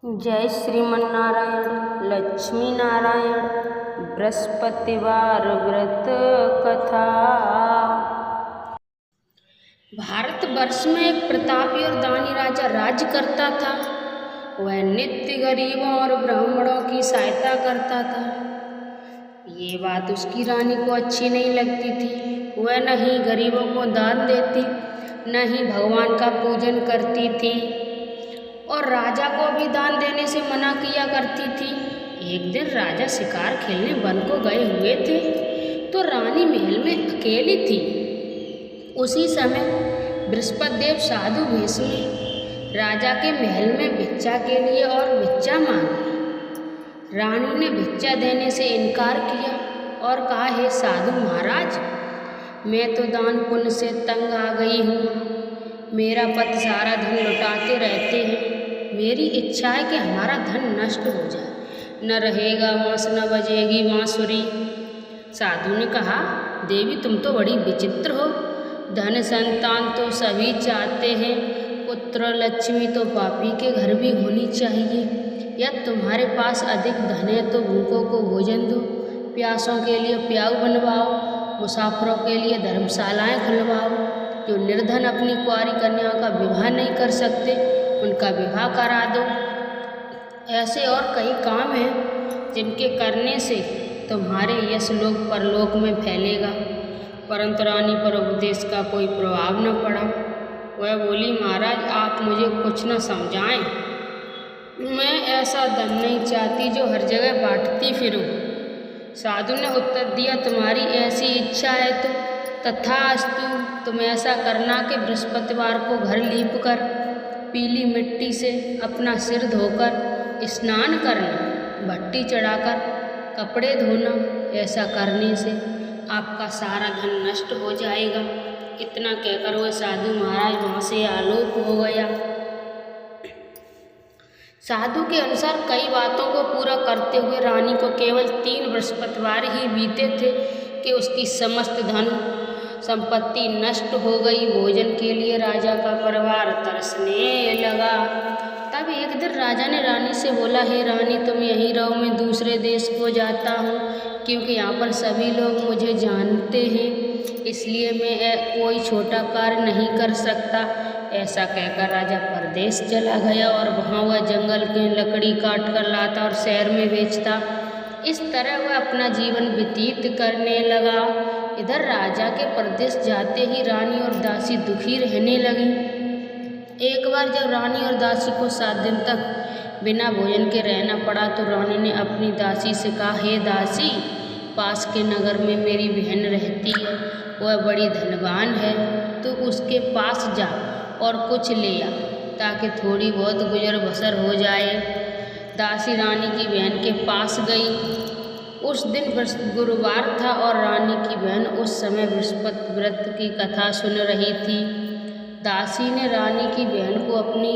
जय श्रीमन्नारायण। लक्ष्मी नारायण बृहस्पतिवार व्रत कथा। भारतवर्ष में एक प्रतापी और दानी राजा राज्य करता था। वह नित्य गरीबों और ब्राह्मणों की सहायता करता था। ये बात उसकी रानी को अच्छी नहीं लगती थी। वह न ही गरीबों को दान देती, न ही भगवान का पूजन करती थी और राजा को भी दान देने से मना किया करती थी। एक दिन राजा शिकार खेलने वन को गए हुए थे तो रानी महल में अकेली थी। उसी समय बृहस्पति देव साधु वेश में राजा के महल में भिक्षा के लिए और भिक्षा मांगी। रानी ने भिक्षा देने से इनकार किया और कहा, हे साधु महाराज, मैं तो दान पुण्य से तंग आ गई हूँ। मेरा पति सारा धन लुटाते रहते हैं। मेरी इच्छा है कि हमारा धन नष्ट हो जाए। न रहेगा बाँस न बजेगी बाँसुरी। साधु ने कहा, देवी तुम तो बड़ी विचित्र हो। धन संतान तो सभी चाहते हैं, पुत्र लक्ष्मी तो पापी के घर भी होनी चाहिए। या तुम्हारे पास अधिक धन है तो भूखों को भोजन दो, प्यासों के लिए प्याऊ बनवाओ, मुसाफिरों के लिए धर्मशालाएं खुलवाओ। जो निर्धन अपनी कुंवारी कन्याओं का विवाह नहीं कर सकते उनका विवाह करा दो। ऐसे और कई काम हैं जिनके करने से तुम्हारे यश लोक परलोक में फैलेगा। परंतु रानी पर उपदेश का कोई प्रभाव न पड़ा। वह बोली, महाराज आप मुझे कुछ न समझाएं। मैं ऐसा धन नहीं चाहती जो हर जगह बांटती फिरूं। साधु ने उत्तर दिया, तुम्हारी ऐसी इच्छा है तो तथास्तु। तुम ऐसा करना कि बृहस्पतिवार को घर लीप कर पीली मिट्टी से अपना सिर धोकर स्नान करना, भट्टी चढ़ाकर कपड़े धोना। ऐसा करने से आपका सारा धन नष्ट हो जाएगा। इतना कहकर वह साधु महाराज वहाँ से आलोक हो गया। साधु के अनुसार कई बातों को पूरा करते हुए रानी को केवल 3 बृहस्पतिवार ही बीते थे कि उसकी समस्त धन संपत्ति नष्ट हो गई। भोजन के लिए राजा का परिवार तरसने लगा। तब एक दिन राजा ने रानी से बोला, हे रानी तुम यहीं रहो, मैं दूसरे देश को जाता हूँ, क्योंकि यहाँ पर सभी लोग मुझे जानते हैं, इसलिए मैं कोई छोटा कार्य नहीं कर सकता। ऐसा कहकर राजा परदेश चला गया और वहाँ वह जंगल की लकड़ी काट कर लाता और शहर में बेचता। इस तरह वह अपना जीवन व्यतीत करने लगा। इधर राजा के परदेश जाते ही रानी और दासी दुखी रहने लगी। एक बार जब रानी और दासी को 7 दिन तक बिना भोजन के रहना पड़ा तो रानी ने अपनी दासी से कहा, हे दासी, पास के नगर में मेरी बहन रहती है, वह बड़ी धनवान है, तू उसके पास जा और कुछ ले आ ताकि थोड़ी बहुत गुजर बसर हो जाए। दासी रानी की बहन के पास गई। उस दिन गुरुवार था और रानी की बहन उस समय बृहस्पति व्रत की कथा सुन रही थी। दासी ने रानी की बहन को अपनी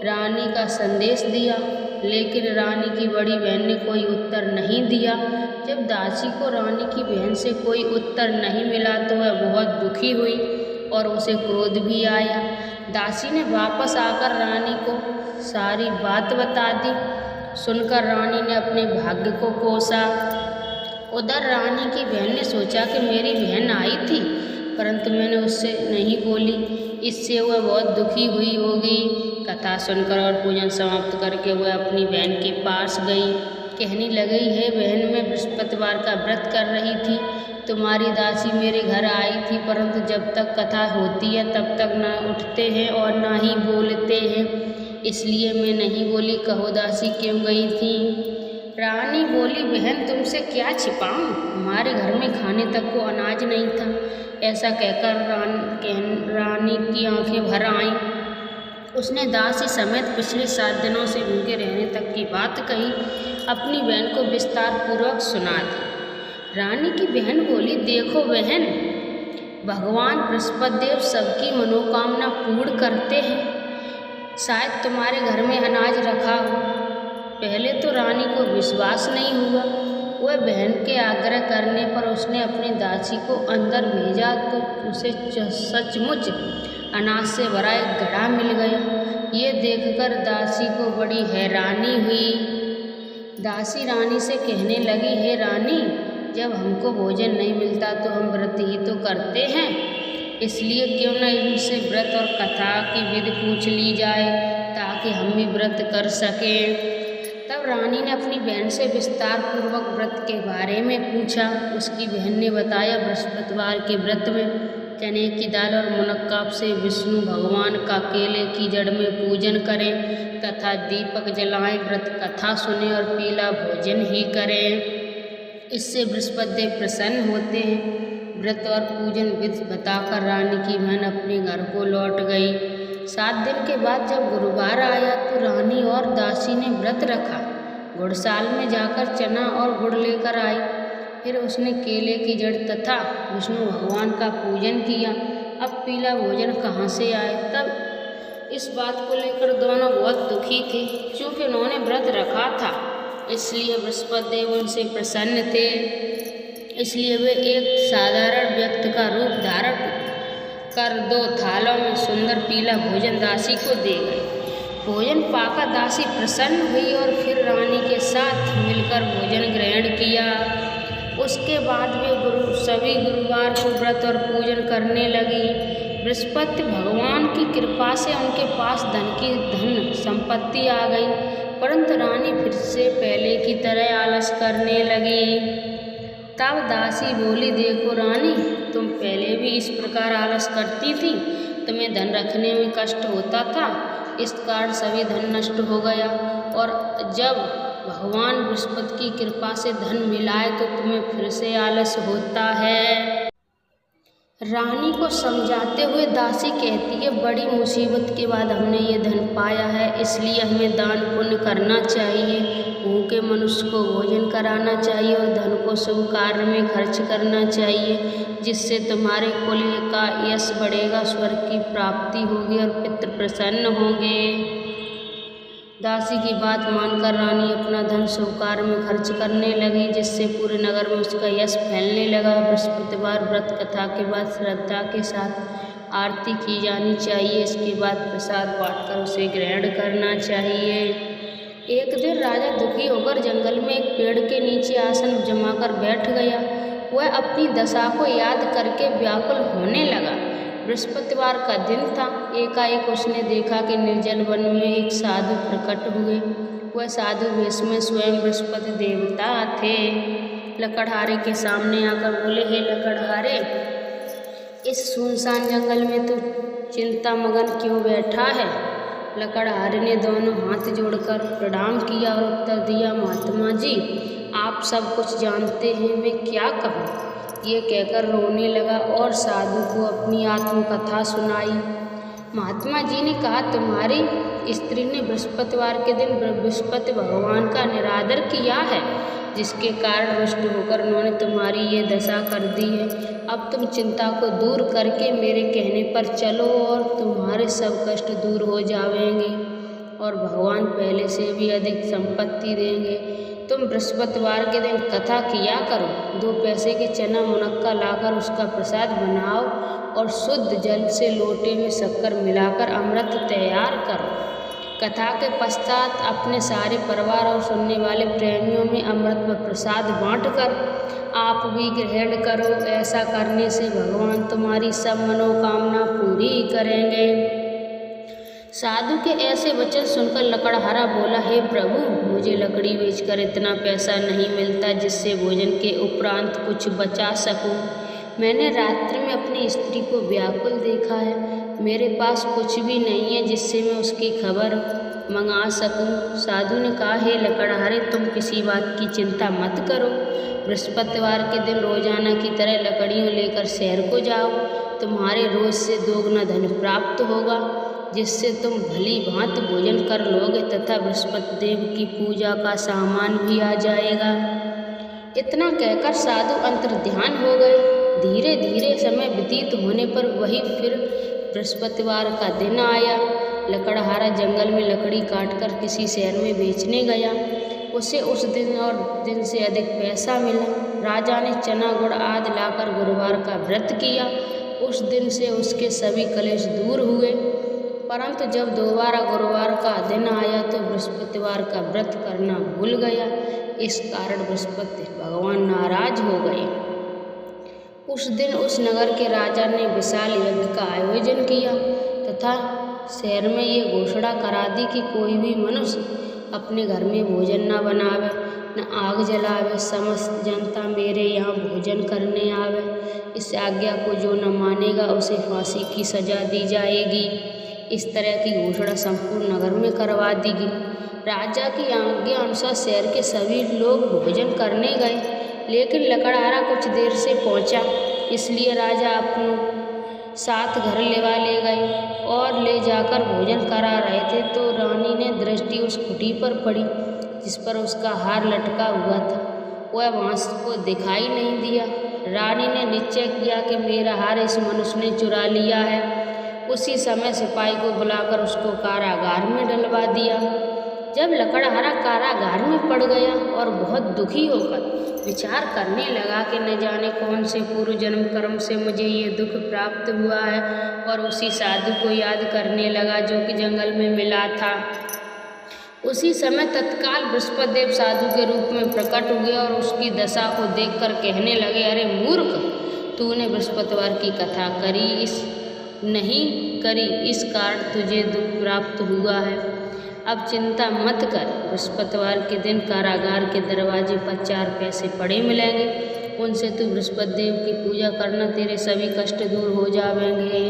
रानी का संदेश दिया, लेकिन रानी की बड़ी बहन ने कोई उत्तर नहीं दिया। जब दासी को रानी की बहन से कोई उत्तर नहीं मिला तो वह बहुत दुखी हुई और उसे क्रोध भी आया। दासी ने वापस आकर रानी को सारी बात बता दी। सुनकर रानी ने अपने भाग्य को कोसा। उधर रानी की बहन ने सोचा कि मेरी बहन आई थी परंतु मैंने उससे नहीं बोली, इससे वह बहुत दुखी हुई होगी। कथा सुनकर और पूजन समाप्त करके वह अपनी बहन के पास गई। कहने लगी, है बहन, मैं बृहस्पतिवार का व्रत कर रही थी। तुम्हारी दासी मेरे घर आई थी परंतु जब तक कथा होती है तब तक न उठते हैं और ना ही बोलते हैं, इसलिए मैं नहीं बोली। कहो दासी क्यों गई थी? रानी बोली, बहन तुमसे क्या छिपाऊं, हमारे घर में खाने तक को अनाज नहीं था। ऐसा कहकर रानी की आंखें भर आईं। उसने दासी समेत पिछले 7 दिनों से भूखे रहने तक की बात कही, अपनी बहन को विस्तार पूर्वक सुना दी। रानी की बहन बोली, देखो बहन, भगवान बृहस्पति देव सबकी मनोकामना पूर्ण करते हैं। शायद तुम्हारे घर में अनाज रखा हो। पहले तो रानी को विश्वास नहीं हुआ। वह बहन के आग्रह करने पर उसने अपनी दासी को अंदर भेजा तो उसे सचमुच अनाज से भरा एक घड़ा मिल गया। ये देखकर दासी को बड़ी हैरानी हुई। दासी रानी से कहने लगी, हे रानी, जब हमको भोजन नहीं मिलता तो हम व्रत ही तो करते हैं, इसलिए क्यों न इनसे व्रत और कथा की विधि पूछ ली जाए ताकि हम भी व्रत कर सकें। तब रानी ने अपनी बहन से विस्तार पूर्वक व्रत के बारे में पूछा। उसकी बहन ने बताया, बृहस्पतिवार के व्रत में चने की दाल और मुनक्काब से विष्णु भगवान का केले की जड़ में पूजन करें तथा दीपक जलाएं, व्रत कथा सुने और पीला भोजन ही करें। इससे बृहस्पति देव प्रसन्न होते हैं। व्रत और पूजन विधि बताकर रानी की बहन अपने घर को लौट गई। 7 दिन के बाद जब गुरुवार आया तो रानी और दासी ने व्रत रखा। गुड़साल में जाकर चना और गुड़ लेकर आई। फिर उसने केले की जड़ तथा विष्णु भगवान का पूजन किया। अब पीला भोजन कहाँ से आए? तब इस बात को लेकर दोनों बहुत दुखी थे। क्योंकि उन्होंने व्रत रखा था, इसलिए बृहस्पति देव उनसे प्रसन्न थे। इसलिए वे एक साधारण व्यक्ति का रूप धारण कर 2 थालों में सुंदर पीला भोजन दासी को दे गए। भोजन पाकर दासी प्रसन्न हुई और फिर रानी के साथ मिलकर भोजन ग्रहण किया। उसके बाद वे सभी गुरुवार को व्रत और पूजन करने लगी। बृहस्पति भगवान की कृपा से उनके पास धन संपत्ति आ गई, परंतु रानी फिर से पहले की तरह आलस करने लगी। तब दासी बोली, देखो रानी, तुम पहले भी इस प्रकार आलस करती थी, तुम्हें धन रखने में कष्ट होता था, इस कारण सभी धन नष्ट हो गया, और जब भगवान बृहस्पति की कृपा से धन मिलाए तो तुम्हें फिर से आलस होता है। रानी को समझाते हुए दासी कहती है, बड़ी मुसीबत के बाद हमने ये धन पाया है, इसलिए हमें दान पुण्य करना चाहिए, भूखे मनुष्य को भोजन कराना चाहिए और धन को शुभ कार्य में खर्च करना चाहिए, जिससे तुम्हारे कुल का यश बढ़ेगा, स्वर्ग की प्राप्ति होगी और पितृ प्रसन्न होंगे। दासी की बात मानकर रानी अपना धन शुभ कार्य में खर्च करने लगी, जिससे पूरे नगर में उसका यश फैलने लगा। बृहस्पतिवार व्रत कथा के बाद श्रद्धा के साथ आरती की जानी चाहिए। इसके बाद प्रसाद बांटकर उसे ग्रहण करना चाहिए। एक दिन राजा दुखी होकर जंगल में एक पेड़ के नीचे आसन जमाकर बैठ गया। वह अपनी दशा को याद करके व्याकुल होने लगा। बृहस्पतिवार का दिन था। एकाएक उसने देखा कि निर्जन वन में एक साधु प्रकट हुए। वह साधु वेश में स्वयं बृहस्पति देवता थे। लकड़हारे के सामने आकर बोले, हे लकड़हारे, इस सुनसान जंगल में तू चिंता मगन क्यों बैठा है? लकड़हारे ने दोनों हाथ जोड़कर प्रणाम किया और उत्तर दिया, महात्मा जी, आप सब कुछ जानते हैं, मैं क्या कहूँ? ये कहकर रोने लगा और साधु को अपनी आत्मकथा सुनाई। महात्मा जी ने कहा, तुम्हारी स्त्री ने बृहस्पतिवार के दिन बृहस्पति भगवान का निरादर किया है, जिसके कारण रुष्ट होकर उन्होंने तुम्हारी ये दशा कर दी है। अब तुम चिंता को दूर करके मेरे कहने पर चलो और तुम्हारे सब कष्ट दूर हो जाएंगे और भगवान पहले से भी अधिक संपत्ति देंगे। तुम बृहस्पतिवार के दिन कथा किया करो। 2 पैसे के चना मुनक्का लाकर उसका प्रसाद बनाओ और शुद्ध जल से लोटे में शक्कर मिलाकर अमृत तैयार करो। कथा के पश्चात अपने सारे परिवार और सुनने वाले प्रेमियों में अमृत व प्रसाद बांटकर आप भी ग्रहण करो। ऐसा करने से भगवान तुम्हारी सब मनोकामना पूरी करेंगे। साधु के ऐसे वचन सुनकर लकड़हारा बोला, हे प्रभु, मुझे लकड़ी बेचकर इतना पैसा नहीं मिलता जिससे भोजन के उपरांत कुछ बचा सकूं। मैंने रात्रि में अपनी स्त्री को व्याकुल देखा है। मेरे पास कुछ भी नहीं है जिससे मैं उसकी खबर मंगा सकूं। साधु ने कहा, हे लकड़हारे, तुम किसी बात की चिंता मत करो। बृहस्पतिवार के दिन रोजाना की तरह लकड़ियों लेकर शहर को जाओ। तुम्हारे रोज से 2 गुना धन प्राप्त होगा, जिससे तुम भली भांति भोजन कर लोगे तथा बृहस्पति देव की पूजा का सामान भी आ जाएगा। इतना कहकर साधु अंतर्ध्यान हो गए। धीरे धीरे समय व्यतीत होने पर वही फिर बृहस्पतिवार का दिन आया। लकड़हारा जंगल में लकड़ी काटकर किसी शहर में बेचने गया। उसे उस दिन और दिन से अधिक पैसा मिला। राजा ने चना गुड़ आदि लाकर गुरुवार का व्रत किया। उस दिन से उसके सभी कलेश दूर हुए। परंतु जब दोबारा गुरुवार का दिन आया तो बृहस्पतिवार का व्रत करना भूल गया। इस कारण बृहस्पति भगवान नाराज हो गए। उस दिन उस नगर के राजा ने विशाल यज्ञ का आयोजन किया तथा शहर में ये घोषणा करा दी कि कोई भी मनुष्य अपने घर में भोजन न बनावे, न आग जलावे। समस्त जनता मेरे यहाँ भोजन करने आवे। इस आज्ञा को जो न मानेगा उसे फांसी की सजा दी जाएगी। इस तरह की घोषणा संपूर्ण नगर में करवा दी गई। राजा की आज्ञा अनुसार शहर के सभी लोग भोजन करने गए, लेकिन लकड़हारा कुछ देर से पहुंचा, इसलिए राजा अपनों साथ घर ले गए और ले जाकर भोजन करा रहे थे तो रानी ने दृष्टि उस खुटी पर पड़ी जिस पर उसका हार लटका हुआ था। वह वहाँ को दिखाई नहीं दिया। रानी ने निश्चय किया कि मेरा हार इस मनुष्य ने चुरा लिया है। उसी समय सिपाही को बुलाकर उसको कारागार में डलवा दिया। जब लकड़हारा कारागार में पड़ गया और बहुत दुखी होकर विचार करने लगा कि न जाने कौन से पूर्व जन्म कर्म से मुझे ये दुख प्राप्त हुआ है, और उसी साधु को याद करने लगा जो कि जंगल में मिला था। उसी समय तत्काल बृहस्पति देव साधु के रूप में प्रकट हुए और उसकी दशा को देखकर कहने लगे, अरे मूर्ख, तूने बृहस्पतिवार की कथा नहीं करी, इस कारण तुझे दुख प्राप्त हुआ है। अब चिंता मत कर, बृहस्पतिवार के दिन कारागार के दरवाजे पर 4 पैसे पड़े मिलेंगे, उनसे तू बृहस्पति देव की पूजा करना, तेरे सभी कष्ट दूर हो जाएंगे।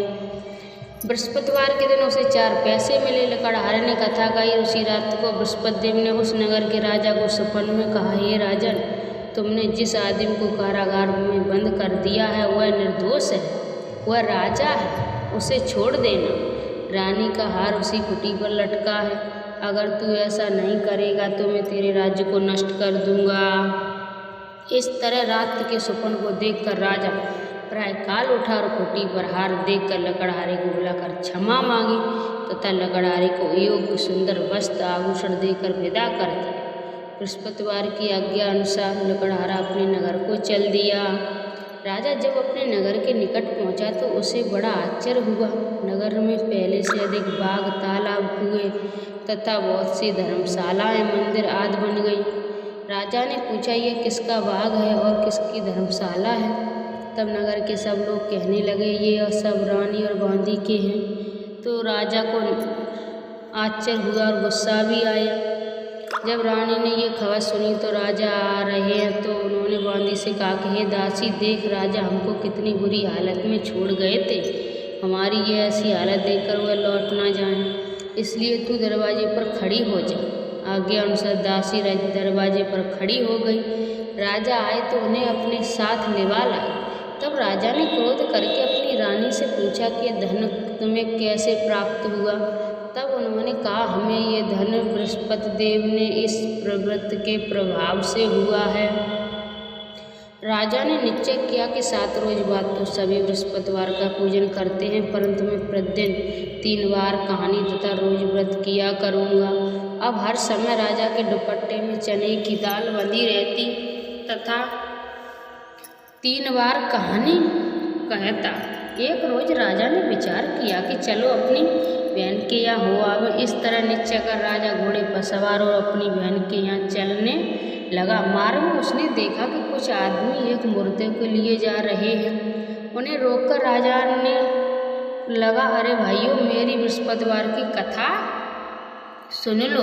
बृहस्पतिवार के दिन उसे 4 पैसे मिले। लकड़हारे ने कथा कही। उसी रात को बृहस्पति देव ने उस नगर के राजा को सपन में कहा, हे राजन, तुमने जिस आदमी को कारागार में बंद कर दिया है वह निर्दोष है, वह राजा है, उसे छोड़ देना। रानी का हार उसी कुटी पर लटका है। अगर तू ऐसा नहीं करेगा तो मैं तेरे राज्य को नष्ट कर दूंगा। इस तरह रात के स्वप्न को देखकर राजा प्रायःकाल उठा और कुटी पर हार देखकर लकड़हारे को बुलाकर क्षमा मांगी तथा लकड़हारे को योग्य सुंदर वस्त्र आभूषण देकर विदा कर दिया। बृहस्पतिवार की आज्ञा अनुसार लकड़हारा अपने नगर को चल दिया। राजा जब अपने नगर के निकट पहुंचा तो उसे बड़ा आश्चर्य हुआ। नगर में पहले से अधिक बाग, तालाब, कुएं तथा बहुत सी धर्मशालाएं, मंदिर आदि बन गई। राजा ने पूछा, ये किसका बाग है और किसकी धर्मशाला है? तब नगर के सब लोग कहने लगे, ये सब रानी और बांदी के हैं। तो राजा को आश्चर्य हुआ और गुस्सा भी आया। जब रानी ने ये खबर सुनी तो राजा आ रहे हैं तो उन्होंने बांदी से कहा कि हे दासी, देख राजा हमको कितनी बुरी हालत में छोड़ गए थे। हमारी ये ऐसी हालत देखकर वह लौट ना जाएं, इसलिए तू दरवाजे पर खड़ी हो जा। आज्ञा अनुसार दासी दरवाजे पर खड़ी हो गई। राजा आए तो उन्हें अपने साथ लिवा लाए। तब राजा ने क्रोध करके अपनी रानी से पूछा कि धन तुम्हें कैसे प्राप्त हुआ? तब उन्होंने कहा, हमें ये धन बृहस्पति देव ने इस प्रव्रत के प्रभाव से हुआ है। राजा ने निश्चय किया कि 7 रोज बाद तो सभी बृहस्पतिवार का पूजन करते हैं, परंतु मैं प्रतिदिन 3 बार कहानी तथा रोज व्रत किया करूँगा। अब हर समय राजा के दुपट्टे में चने की दाल बंधी रहती तथा 3 बार कहानी कहता। एक रोज राजा ने विचार किया कि चलो अपनी बहन के यहाँ हो आवे। इस तरह निश्चय कर राजा घोड़े पर सवार और अपनी बहन के यहाँ चलने लगा। मार्ग में उसने देखा कि कुछ आदमी एक मुर्दे को लिए जा रहे हैं। उन्हें रोककर राजा ने लगा, अरे भाइयों, मेरी बृहस्पतिवार की कथा सुन लो।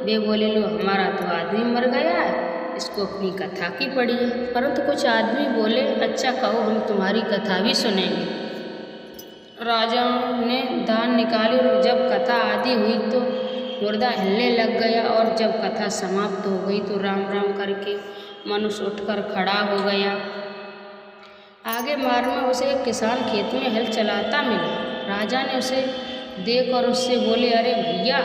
वे बोले, लो, हमारा तो आदमी मर गया है, इसको अपनी कथा की पड़ी है। परंतु कुछ आदमी बोले, अच्छा कहो, हम तुम्हारी कथा भी सुनेंगे। राजा ने दान निकाली और जब कथा आदि हुई तो मुर्दा हिलने लग गया, और जब कथा समाप्त हो गई तो राम राम करके मनुष्य उठकर खड़ा हो गया। आगे मार्ग में उसे एक किसान खेत में हल चलाता मिला। राजा ने उसे देख और उससे बोले, अरे भैया,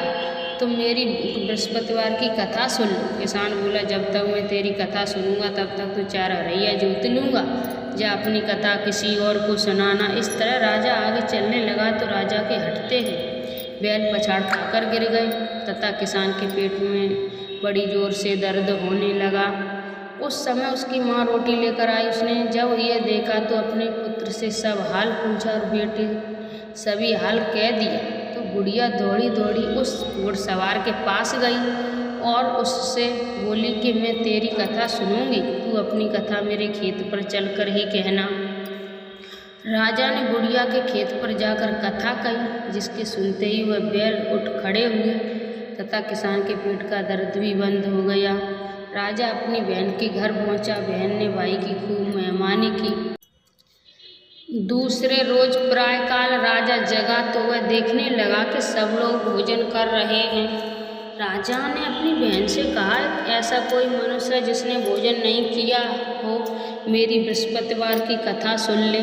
तुम मेरी बृहस्पतिवार की कथा सुन लो। किसान बोला, जब तक मैं तेरी कथा सुनूंगा तब तक तो 4 हरैया जोत लूँगा, जा अपनी कथा किसी और को सुनाना। इस तरह राजा आगे चलने लगा तो राजा के हटते ही बैल पछाड़ खाकर गिर गए तथा किसान के पेट में बड़ी जोर से दर्द होने लगा। उस समय उसकी माँ रोटी लेकर आई। उसने जब यह देखा तो अपने पुत्र से सब हाल पूछा और बेटे सभी हाल कह दिए। तो बुढ़िया दौड़ी दौड़ी उस घुड़सवार के पास गई और उससे बोली कि मैं तेरी कथा सुनूंगी, तू अपनी कथा मेरे खेत पर चलकर ही कहना। राजा ने बुढ़िया के खेत पर जाकर कथा कही, जिसके सुनते ही वह बैल उठ खड़े हुए तथा किसान के पेट का दर्द भी बंद हो गया। राजा अपनी बहन के घर पहुंचा। बहन ने भाई की खूब मेहमानी की। दूसरे रोज प्रातःकाल राजा जगा तो वह देखने लगा कि सब लोग भोजन कर रहे हैं। राजा ने अपनी बहन से कहा, ऐसा कोई मनुष्य जिसने भोजन नहीं किया हो, मेरी बृहस्पतिवार की कथा सुन ले।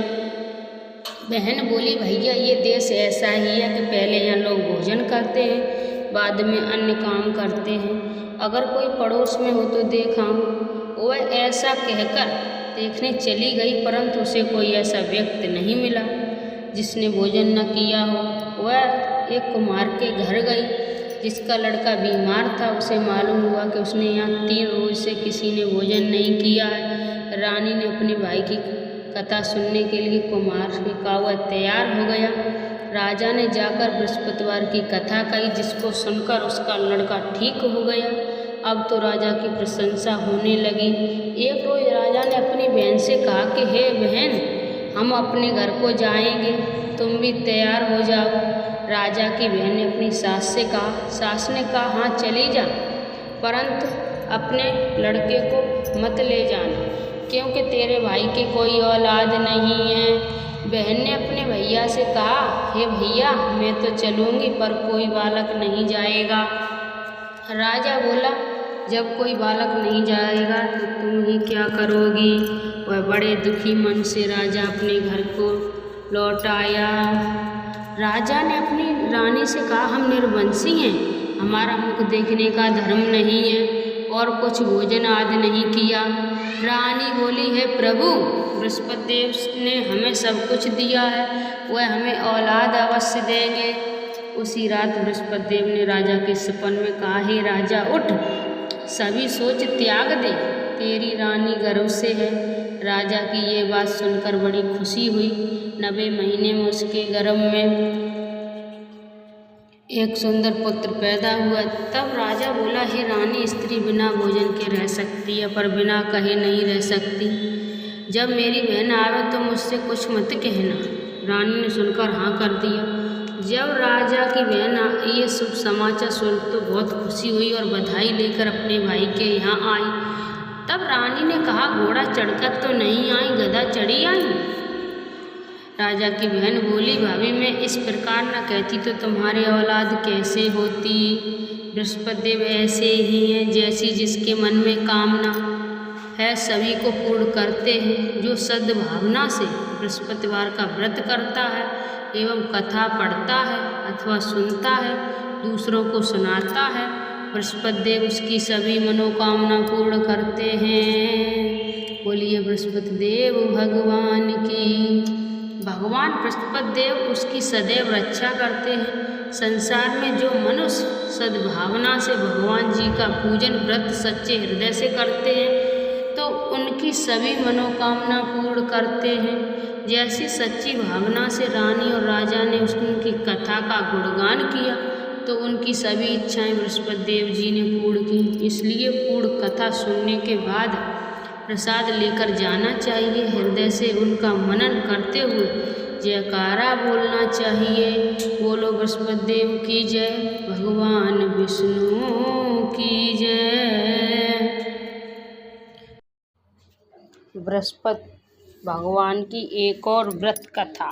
बहन बोली, भैया ये देश ऐसा ही है कि पहले यहाँ लोग भोजन करते हैं, बाद में अन्य काम करते हैं। अगर कोई पड़ोस में हो तो देखाऊं। वह ऐसा कहकर देखने चली गई, परंतु उसे कोई ऐसा व्यक्ति नहीं मिला जिसने भोजन न किया हो। वह एक कुम्हार के घर गई जिसका लड़का बीमार था। उसे मालूम हुआ कि उसने यहाँ 3 रोज से किसी ने भोजन नहीं किया है। रानी ने अपने भाई की कथा सुनने के लिए कुम्हार के कहा वह तैयार हो गया। राजा ने जाकर बृहस्पतिवार की कथा कही, जिसको सुनकर उसका लड़का ठीक हो गया। अब तो राजा की प्रशंसा होने लगी। एक रोज राजा ने अपनी बहन से कहा कि हे बहन, हम अपने घर को जाएंगे, तुम भी तैयार हो जाओ। राजा की बहन ने अपनी सास से कहा। सास ने कहा, हाँ चली जा, परंतु अपने लड़के को मत ले जाना, क्योंकि तेरे भाई के कोई औलाद नहीं है। बहन ने अपने भैया से कहा, हे भैया, मैं तो चलूँगी पर कोई बालक नहीं जाएगा। राजा बोला, जब कोई बालक नहीं जाएगा तो तुम ही क्या करोगी। वह बड़े दुखी मन से राजा अपने घर को लौट आया। राजा ने अपनी रानी से कहा, हम निर्वंशी हैं, हमारा मुख देखने का धर्म नहीं है और कुछ भोजन आदि नहीं किया। रानी बोली, है प्रभु, बृहस्पति देव ने हमें सब कुछ दिया है, वह हमें औलाद अवश्य देंगे। उसी रात बृहस्पति देव ने राजा के सपन में कहा, हे राजा उठ, सभी सोच त्याग दे, तेरी रानी गर्भ से है। राजा की ये बात सुनकर बड़ी खुशी हुई। 90 महीने में उसके गर्भ में एक सुंदर पुत्र पैदा हुआ। तब राजा बोला, हे रानी, स्त्री बिना भोजन के रह सकती है पर बिना कहे नहीं रह सकती। जब मेरी बहन आवे तो मुझसे कुछ मत कहना। रानी ने सुनकर हाँ कर दिया। जब राजा की बहन ये शुभ समाचार सुन तो बहुत खुशी हुई और बधाई लेकर अपने भाई के यहाँ आई। तब रानी ने कहा, घोड़ा चढ़कर तो नहीं आई, गधा चढ़ी आई। राजा की बहन बोली, भाभी, मैं इस प्रकार न कहती तो तुम्हारी औलाद कैसे होती। बृहस्पति देव ऐसे ही हैं, जैसी जिसके मन में कामना है सभी को पूर्ण करते हैं। जो सद्भावना से बृहस्पतिवार का व्रत करता है एवं कथा पढ़ता है अथवा सुनता है, दूसरों को सुनाता है, बृहस्पति देव उसकी सभी मनोकामना पूर्ण करते हैं। बोलिए बृहस्पति देव भगवान की। भगवान बृहस्पति देव उसकी सदैव रक्षा करते हैं। संसार में जो मनुष्य सद्भावना से भगवान जी का पूजन व्रत सच्चे हृदय से करते हैं तो उनकी सभी मनोकामना पूर्ण करते हैं। जैसी सच्ची भावना से रानी और राजा ने उनकी कथा का गुणगान किया तो उनकी सभी इच्छाएं बृहस्पति देव जी ने पूर्ण की। इसलिए पूर्ण कथा सुनने के बाद प्रसाद लेकर जाना चाहिए। हृदय से उनका मनन करते हुए जयकारा बोलना चाहिए। बोलो बृहस्पति देव की जय, भगवान विष्णु की जय। बृहस्पति भगवान की एक और व्रत कथा।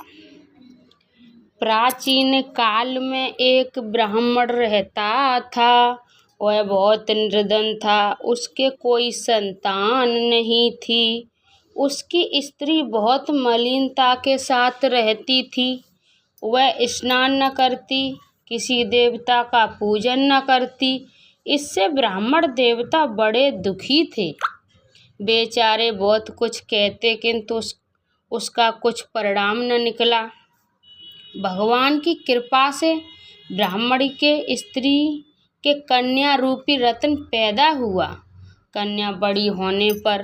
प्राचीन काल में एक ब्राह्मण रहता था। वह बहुत निर्धन था, उसके कोई संतान नहीं थी। उसकी स्त्री बहुत मलिनता के साथ रहती थी। वह स्नान न करती, किसी देवता का पूजन न करती। इससे ब्राह्मण देवता बड़े दुखी थे। बेचारे बहुत कुछ कहते किंतु उसका कुछ परिणाम न निकला। भगवान की कृपा से ब्राह्मण के स्त्री के कन्या रूपी रत्न पैदा हुआ। कन्या बड़ी होने पर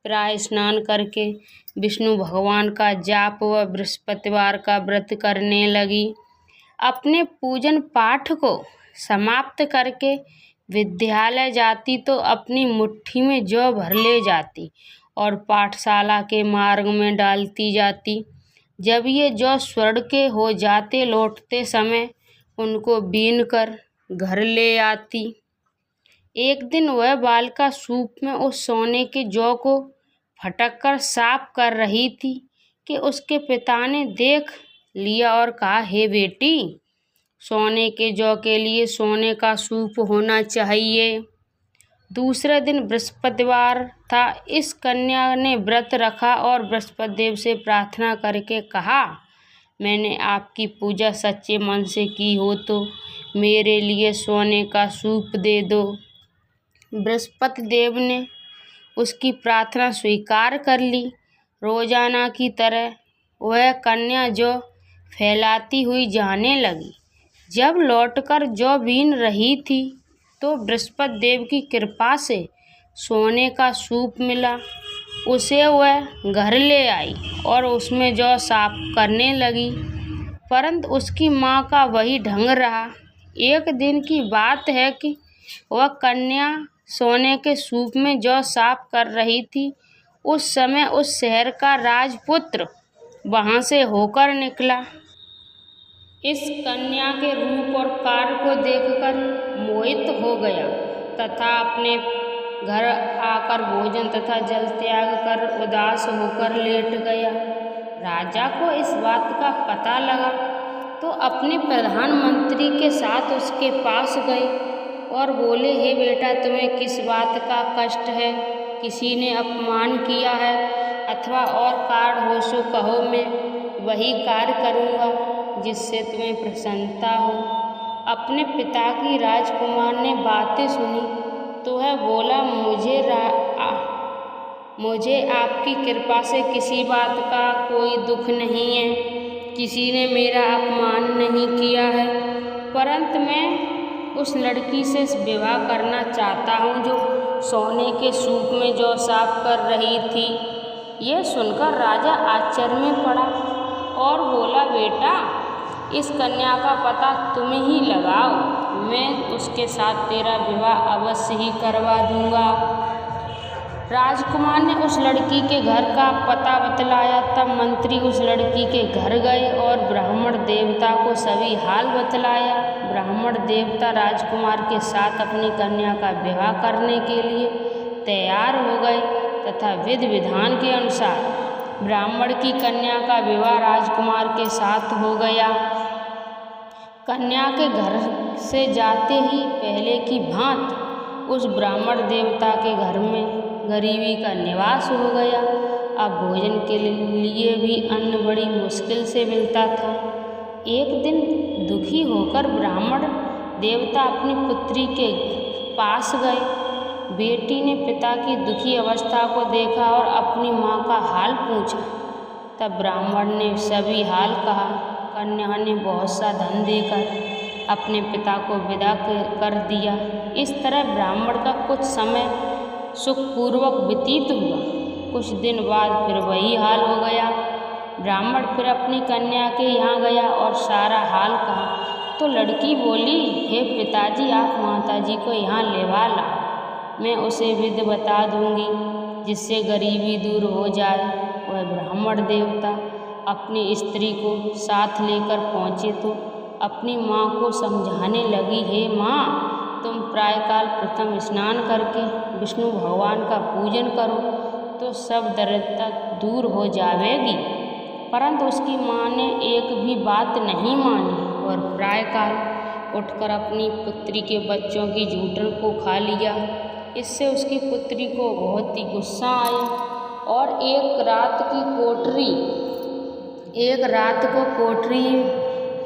प्राय स्नान करके विष्णु भगवान का जाप व बृहस्पतिवार का व्रत करने लगी। अपने पूजन पाठ को समाप्त करके विद्यालय जाती तो अपनी मुट्ठी में जौ भर ले जाती और पाठशाला के मार्ग में डालती जाती। जब ये जौ स्वर्ण के हो जाते लौटते समय उनको बीन कर घर ले आती। एक दिन वह बालिका सूप में उस सोने के जौ को फटक कर साफ कर रही थी कि उसके पिता ने देख लिया और कहा, हे बेटी, सोने के जौ के लिए सोने का सूप होना चाहिए। दूसरे दिन बृहस्पतिवार था। इस कन्या ने व्रत रखा और बृहस्पति देव से प्रार्थना करके कहा, मैंने आपकी पूजा सच्चे मन से की हो तो मेरे लिए सोने का सूप दे दो। बृहस्पति देव ने उसकी प्रार्थना स्वीकार कर ली। रोजाना की तरह वह कन्या जौ फैलाती हुई जाने लगी। जब लौटकर जौ बीन रही थी तो बृहस्पति देव की कृपा से सोने का सूप मिला। उसे वह घर ले आई और उसमें जौ साफ करने लगी, परंतु उसकी माँ का वही ढंग रहा। एक दिन की बात है कि वह कन्या सोने के सूप में जौ साफ कर रही थी। उस समय उस शहर का राजपुत्र वहाँ से होकर निकला। इस कन्या के रूप और कार्य को देखकर मोहित हो गया तथा अपने घर आकर भोजन तथा जल त्याग कर उदास होकर लेट गया। राजा को इस बात का पता लगा तो अपने प्रधानमंत्री के साथ उसके पास गए और बोले, हे बेटा, तुम्हें किस बात का कष्ट है? किसी ने अपमान किया है अथवा और कार्य हो सो कहो, मैं वही कार्य करूँगा जिससे तुम्हें प्रसन्नता हो। अपने पिता की राजकुमार ने बातें सुनी तो वह बोला, मुझे आपकी कृपा से किसी बात का कोई दुख नहीं है। किसी ने मेरा अपमान नहीं किया है, परंतु मैं उस लड़की से विवाह करना चाहता हूँ जो सोने के सूप में जौ साफ कर रही थी। यह सुनकर राजा आश्चर्य में पड़ा और बोला, बेटा, इस कन्या का पता तुम ही लगाओ, मैं उसके साथ तेरा विवाह अवश्य ही करवा दूंगा। राजकुमार ने उस लड़की के घर का पता बतलाया। तब मंत्री उस लड़की के घर गए और ब्राह्मण देवता को सभी हाल बतलाया। ब्राह्मण देवता राजकुमार के साथ अपनी कन्या का विवाह करने के लिए तैयार हो गए तथा विधि विधान के अनुसार ब्राह्मण की कन्या का विवाह राजकुमार के साथ हो गया। कन्या के घर से जाते ही पहले की भांति उस ब्राह्मण देवता के घर में गरीबी का निवास हो गया। अब भोजन के लिए भी अन्न बड़ी मुश्किल से मिलता था। एक दिन दुखी होकर ब्राह्मण देवता अपनी पुत्री के पास गए। बेटी ने पिता की दुखी अवस्था को देखा और अपनी माँ का हाल पूछा। तब ब्राह्मण ने सभी हाल कहा। कन्या ने बहुत सा धन देकर अपने पिता को विदा कर दिया। इस तरह ब्राह्मण का कुछ समय सुखपूर्वक व्यतीत हुआ। कुछ दिन बाद फिर वही हाल हो गया। ब्राह्मण फिर अपनी कन्या के यहाँ गया और सारा हाल कहा तो लड़की बोली, हे पिताजी, आप माताजी को यहाँ लेवा लाओ, मैं उसे विधि बता दूंगी जिससे गरीबी दूर हो जाए। वह ब्राह्मण देवता अपनी स्त्री को साथ लेकर पहुँचे तो अपनी माँ को समझाने लगी, हे माँ, तुम प्रायःकाल प्रथम स्नान करके विष्णु भगवान का पूजन करो तो सब दरिद्रता दूर हो जाएगी। परंतु उसकी माँ ने एक भी बात नहीं मानी और प्रायःकाल उठकर अपनी पुत्री के बच्चों की जूठन को खा लिया। इससे उसकी पुत्री को बहुत ही गुस्सा आया और एक रात को कोठरी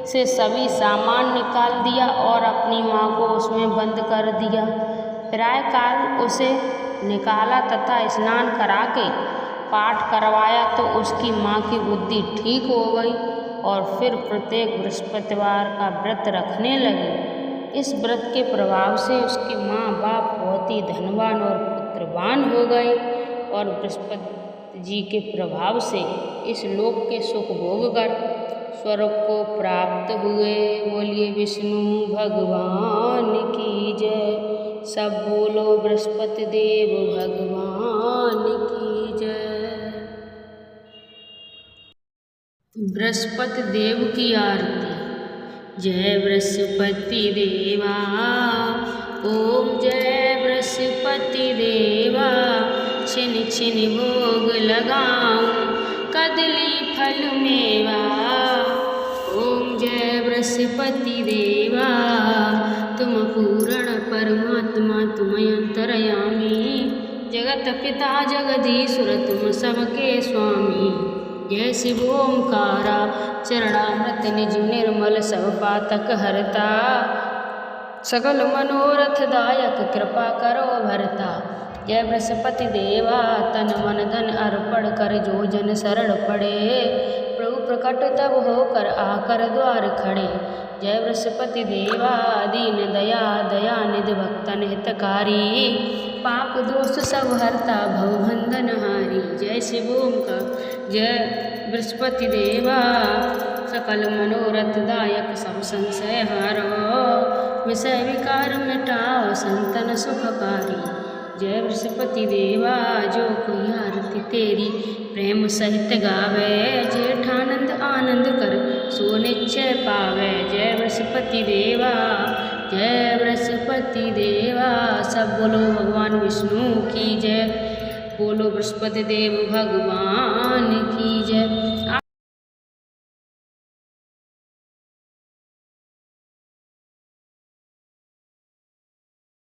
से सभी सामान निकाल दिया और अपनी माँ को उसमें बंद कर दिया। प्रायःकाल उसे निकाला तथा स्नान करा के पाठ करवाया तो उसकी माँ की बुद्धि ठीक हो गई और फिर प्रत्येक बृहस्पतिवार का व्रत रखने लगी। इस व्रत के प्रभाव से उसके माँ बाप बहुत ही धनवान और पुत्रवान हो गए और बृहस्पति जी के प्रभाव से इस लोक के सुख भोग कर स्वर्ग को प्राप्त हुए। बोलिए विष्णु भगवान की जय। सब बोलो बृहस्पति देव भगवान की जय। बृहस्पति देव की आरती। जय बृहस्पति देवा, ओम जय बृहस्पति देवा। छिन छिन भोग लगाऊं कदली फल मेवा। ओम जय बृहस्पति देवा, तुम पूर्ण परमात्मा तुम अंतर्यामी। जगत पिता जगदीश्वर तुम सबके स्वामी। जय शिव ओंकारा चरणामृत निज निर्मल सब पातक हरता। सकल मनोरथ दायक कृपा करो भरता। जय बृहस्पति देवा, तन मन धन अर्पण कर जो जन शरण पड़े। प्रभु प्रकट तब होकर आकर द्वार खड़े। जय बृहस्पति देवा, दीन दया दया निधि भक्तन हितकारी। पाप दोष सब हरता भवबंधन हारी। जय शिव ओंकार। जय बृहस्पति देवा, सकल मनोरथ दायक सब संशय हारो। विषय विकार मिटाओ संतन सुखकारी। जय बृहस्पति देवा, जो कोई आरती तेरी प्रेम सहित गावे। जेठानंद आनंद कर सो निश्चय पावे। जय बृहस्पति देवा, जय बृहस्पति देवा। सब बोलो भगवान विष्णु की जय। बोलो बृहस्पति देव भगवान की जय।